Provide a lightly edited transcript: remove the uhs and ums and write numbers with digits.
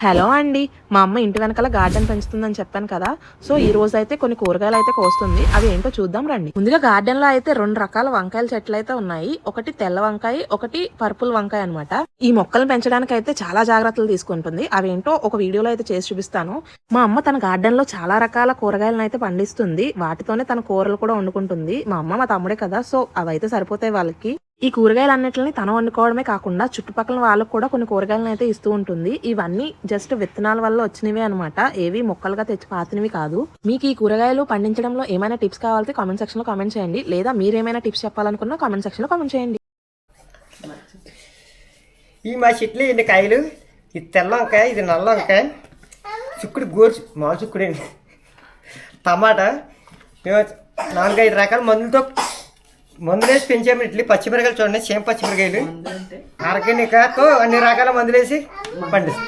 Hello అండి. మా అమ్మ ఇంటి వెనకాల గార్డెన్ పెంచుతుందని చెప్పాను కదా! సో, ఈ రోజైతే కొన్ని కూరగాయలయితే కోస్తుంది. అవి ఏంటో చూద్దాం రండి. ముందుగా గార్డెన్‌లో అయితే 2 రకాల వంకాయల చెట్లయితే ఉన్నాయి. ఒకటి తెల్ల వంకాయ, ఒకటి పర్పుల్ వంకాయ అనమాట. ఈ మొక్కలను పెంచడానికైతే చాలా జాగ్రత్తలు తీసుకుంటుంది. అవేంటో ఒక వీడియోలో అయితే చేసి చూపిస్తాను. మా అమ్మ తన గార్డెన్‌లో చాలా రకాల కూరగాయలనైతే పండిస్తుంది. వాటితోనే తన కూరలు కూడా వండుకుంటుంది. మా అమ్మ, మా తమ్ముడే కదా! సో, అవైతే సరిపోతాయి వాళ్ళకి. ఈ కూరగాయలన్నిటిని తను వండుకోవడమే కాకుండా చుట్టుపక్కల వాళ్ళకి కూడా కొన్ని కూరగాయలనైతే ఇస్తూ ఉంటుంది. ఇవన్నీ జస్ట్ విత్తనాల వల్ల వచ్చినవే అనమాట. ఏవి మొక్కలుగా తెచ్చి పాతినవి కాదు. మీకు ఈ కూరగాయలు పండించడంలో ఏమైనా టిప్స్ కావాలంటే కామెంట్ సెక్షన్‌లో కామెంట్ చేయండి. లేదా మీరేమైనా టిప్స్ చెప్పాలనుకున్నా కామెంట్ సెక్షన్‌లో కామెంట్ చేయండి. ఈ మా చెట్లు ఎన్ని కాయలు, ఇది తెల్ల వంకాయ, ఇది నల్ల వంకాయ, చిక్కుడు గోరు మామూలు చిక్కుడండి, టమాటా. మేము 4-5 రకాల మందులేసి పెంచాము. ఇట్లా పచ్చిమిరకాయలు చూడండి, సేమ్ పచ్చిమిరకాయలు ఆర్గానిక్తో అన్ని రకాల మందులేసి పండిస్తాం.